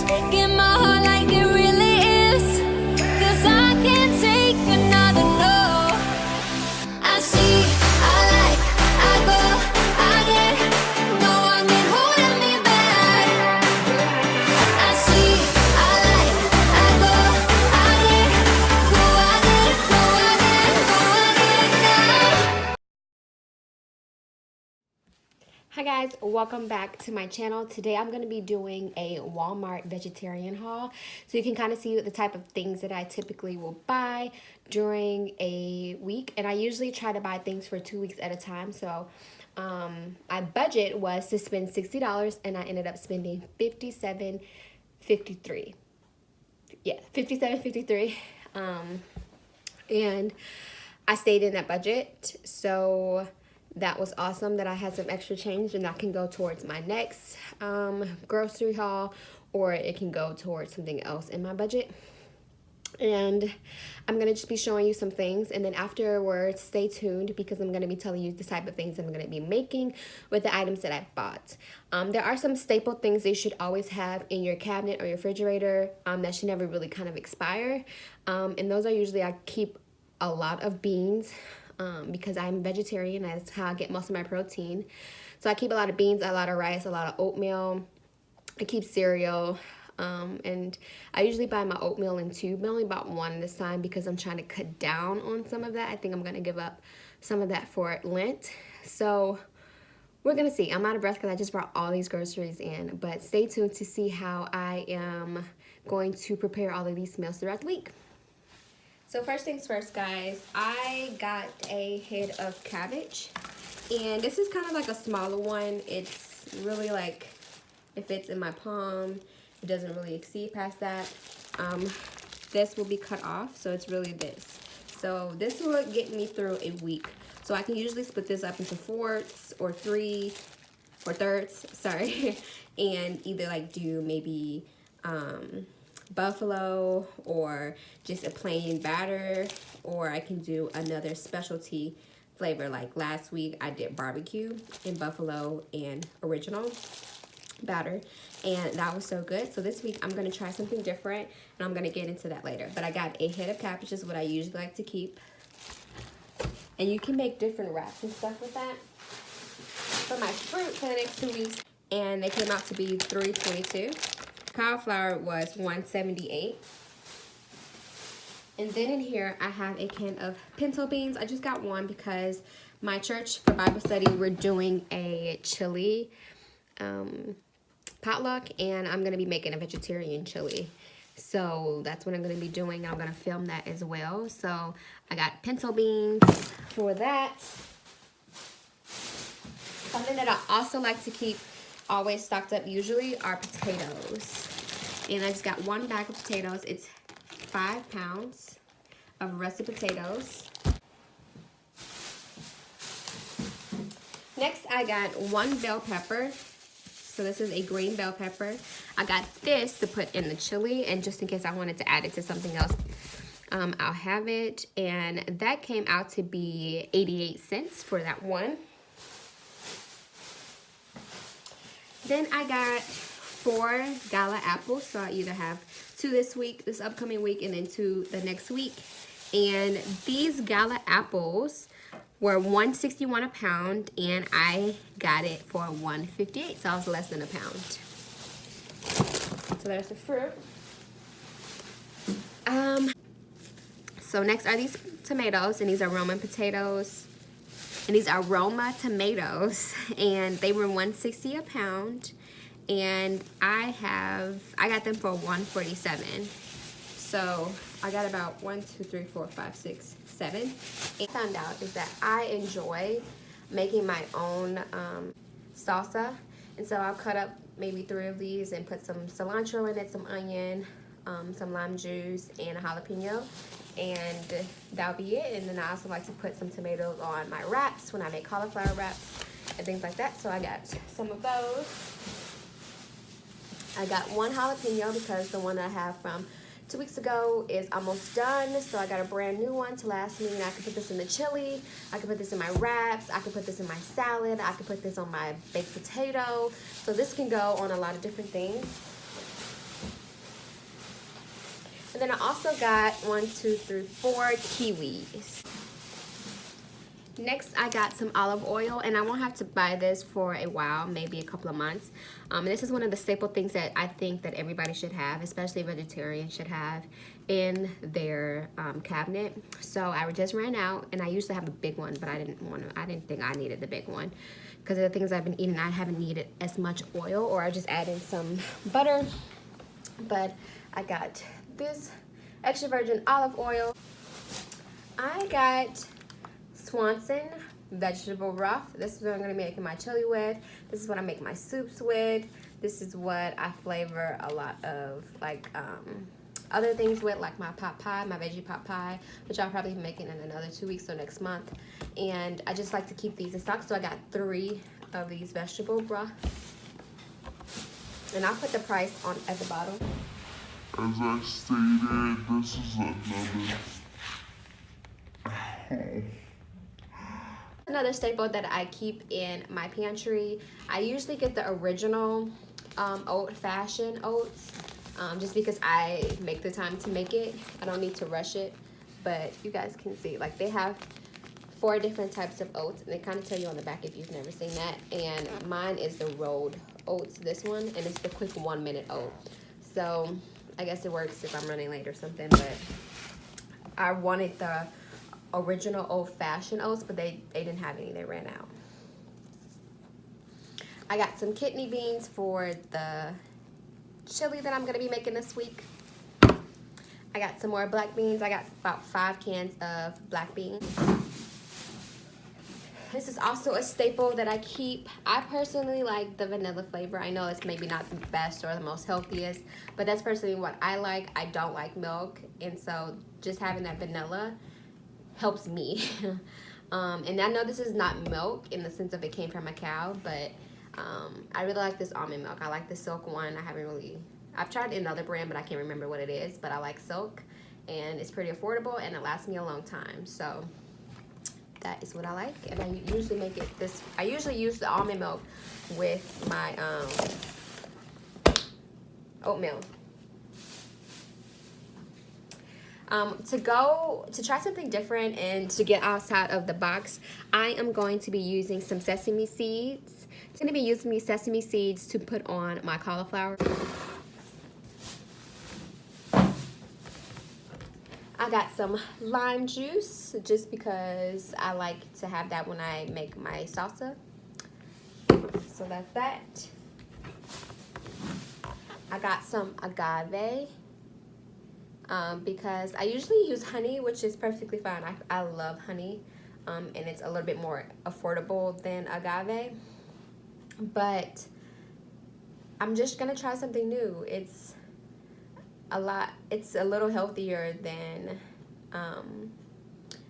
Get my heart like it really is. 'Cause I can't take another no. I see, I like, I go, I get. No one can holding me back. I see, I like, I go, I get. Go, I get, go, I get, go, I get now. Hi guys, welcome back to my channel. Today I'm going to be doing a Walmart vegetarian haul, so you can kind of see the type of things that I typically will buy during a week. And I usually try to buy things for 2 weeks at a time, so my budget was to spend $60 and I ended up spending $57.53. Yeah, $57.53. And I stayed in that budget, so that was awesome that I had some extra change, and that can go towards my next grocery haul, or it can go towards something else in my budget. And I'm gonna just be showing you some things, and then afterwards stay tuned because I'm gonna be telling you the type of things I'm gonna be making with the items that I bought. There are some staple things that you should always have in your cabinet or your refrigerator that should never really kind of expire, and those are usually, I keep a lot of beans because I'm vegetarian. That's how I get most of my protein. So I keep a lot of beans, a lot of rice, a lot of oatmeal. I keep cereal, and I usually buy my oatmeal in tube. I only bought one this time because I'm trying to cut down on some of that. I think I'm gonna give up some of that for Lent. So we're gonna see. I'm out of breath because I just brought all these groceries in, but stay tuned to see how I am going to prepare all of these meals throughout the week. So first things first, guys, I got a head of cabbage, and this is kind of like a smaller one. It's really like, it fits in my palm. It doesn't really exceed past that. This will be cut off, so it's really this. So this will get me through a week. So I can usually split this up into fourths or thirds, sorry, and either like do maybe buffalo or just a plain batter, or I can do another specialty flavor. Like last week I did barbecue and buffalo and original batter, and that was so good. So this week I'm going to try something different, and I'm going to get into that later. But I got a head of cabbage, is what I usually like to keep, and you can make different wraps and stuff with that. For my fruit for the next 2 weeks, and they came out to be $3.22. Cauliflower was $1.78. And then in here I have a can of pinto beans. I just got one because my church for Bible study, we're doing a chili potluck, and I'm gonna be making a vegetarian chili. So that's what I'm gonna be doing. I'm gonna film that as well. So I got pinto beans for that. Something that I also like to keep always stocked up usually are potatoes. And I just got one bag of potatoes. It's 5 pounds of russet potatoes. Next, I got one bell pepper. So this is a green bell pepper. I got this to put in the chili, and just in case I wanted to add it to something else, I'll have it. And that came out to be 88 cents for that one. Then I got 4 gala apples, so I either have 2 this upcoming week, and then 2 the next week. And these gala apples were $1.61 a pound, and I got it for $1.58, so I was less than a pound. So there's the fruit. So next are these tomatoes, and these are Roman potatoes. And these are Roma tomatoes, and they were $1.60 a pound, and I got them for $1.47. So I got about 1, 2, 3, 4, 5, 6, 7. And I found out is that I enjoy making my own salsa, and so I'll cut up maybe 3 of these and put some cilantro in it, some onion, some lime juice, and a jalapeno, and that'll be it. And then I also like to put some tomatoes on my wraps when I make cauliflower wraps and things like that. So I got some of those. I got 1 jalapeno because the one that I have from 2 weeks ago is almost done, so I got a brand new one to last me, and I can put this in the chili, I can put this in my wraps, I can put this in my salad, I can put this on my baked potato, so this can go on a lot of different things. And then I also got 1, 2, 3, 4 kiwis. Next, I got some olive oil, and I won't have to buy this for a while, maybe a couple of months. And this is one of the staple things that I think that everybody should have, especially vegetarians should have in their cabinet. So I just ran out, and I used to have a big one, but I didn't think I needed the big one. Because of the things I've been eating, I haven't needed as much oil, or I just add in some butter. But I got this extra virgin olive oil. I got Swanson vegetable broth. This is what I'm going to be making my chili with. This is what I make my soups with. This is what I flavor a lot of like other things with, like my pot pie, my veggie pot pie, which I'll probably be making in another 2 weeks, so next month. And I just like to keep these in stock, so I got 3 of these vegetable broth. And I'll put the price on at the bottom. As I stated, this is another staple that I keep in my pantry. I usually get the original old-fashioned oats, just because I make the time to make it. I don't need to rush it, but you guys can see, like, they have 4 different types of oats, and they kind of tell you on the back if you've never seen that. And mine is the rolled oats, this one, and it's the quick 1-minute oat. So I guess it works if I'm running late or something, but I wanted the original old-fashioned oats, but they didn't have any. They ran out. I got some kidney beans for the chili that I'm going to be making this week. I got some more black beans. I got about 5 cans of black beans. This is also a staple that I keep. I personally like the vanilla flavor. I know it's maybe not the best or the most healthiest, but that's personally what I like. I don't like milk, and so just having that vanilla helps me. And I know this is not milk in the sense of it came from a cow, but I really like this almond milk. I like the Silk one. I've tried another brand, but I can't remember what it is, but I like Silk, and it's pretty affordable, and it lasts me a long time. So that is what I like, and I usually make it this. I usually use the almond milk with my oatmeal. To try something different and to get outside of the box, I am going to be using some sesame seeds. I'm going to be using these sesame seeds to put on my cauliflower. I got some lime juice just because I like to have that when I make my salsa. So that's that. I got some agave. Because I usually use honey, which is perfectly fine. I love honey, and it's a little bit more affordable than agave. But I'm just gonna try something new. It's a little healthier than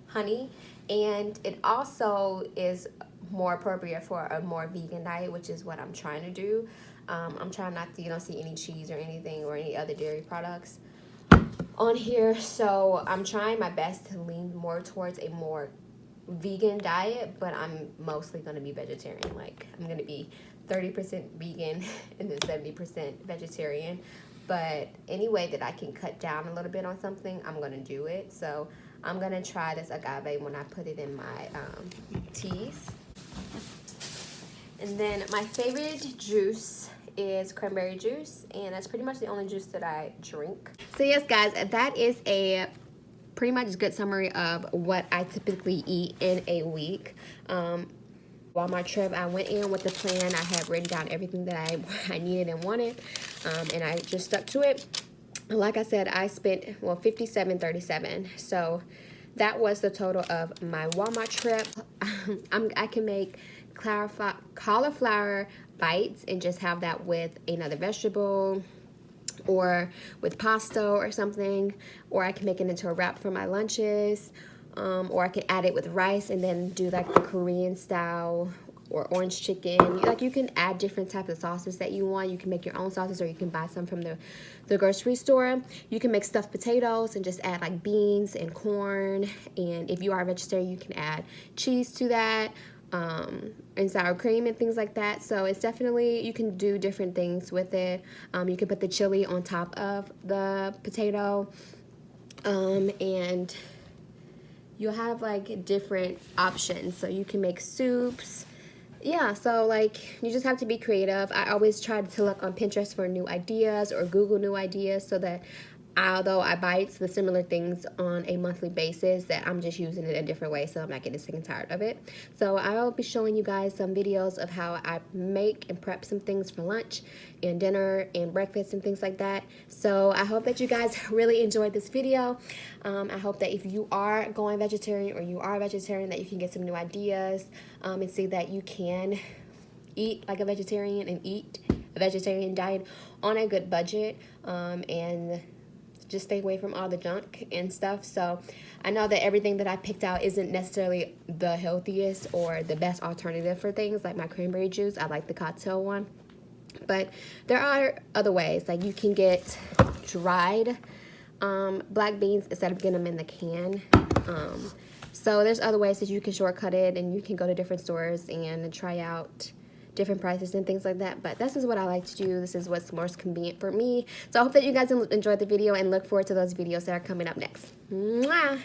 honey, and it also is more appropriate for a more vegan diet, which is what I'm trying to do. I'm trying not to, you don't see any cheese or anything or any other dairy products on here, so I'm trying my best to lean more towards a more vegan diet, but I'm mostly going to be vegetarian. Like, I'm going to be 30% vegan and then 70% vegetarian, but any way that I can cut down a little bit on something, I'm going to do it. So I'm going to try this agave when I put it in my teas. And then my favorite juice is cranberry juice, and that's pretty much the only juice that I drink. So yes, guys, that is a pretty much good summary of what I typically eat in a week. Walmart trip, I went in with the plan. I had written down everything that I needed and wanted, and I just stuck to it. Like I said, I spent, well, $57.37. So that was the total of my Walmart trip. I can make cauliflower bites and just have that with another vegetable or with pasta or something, or I can make it into a wrap for my lunches, or I can add it with rice and then do like the Korean style or orange chicken. Like, you can add different types of sauces that you want. You can make your own sauces, or you can buy some from the grocery store. You can make stuffed potatoes and just add like beans and corn, and if you are a vegetarian, you can add cheese to that. and sour cream and things like that. So it's definitely, you can do different things with it. You can put the chili on top of the potato, and you'll have like different options. So you can make soups. Yeah, so like you just have to be creative. I always try to look on Pinterest for new ideas or Google new ideas, so that although I buy the similar things on a monthly basis, that I'm just using it a different way, so I'm not getting sick and tired of it. So I will be showing you guys some videos of how I make and prep some things for lunch and dinner and breakfast and things like that. So I hope that you guys really enjoyed this video. I hope that if you are going vegetarian or you are a vegetarian, that you can get some new ideas, and see that you can eat like a vegetarian and eat a vegetarian diet on a good budget, and just stay away from all the junk and stuff. So I know that everything that I picked out isn't necessarily the healthiest or the best alternative for things, like my cranberry juice. I like the cocktail one, but there are other ways. Like you can get dried black beans instead of getting them in the can. So there's other ways that you can shortcut it, and you can go to different stores and try out different prices and things like that. But this is what I like to do. This is what's most convenient for me. So I hope that you guys enjoyed the video, and look forward to those videos that are coming up next. Mwah!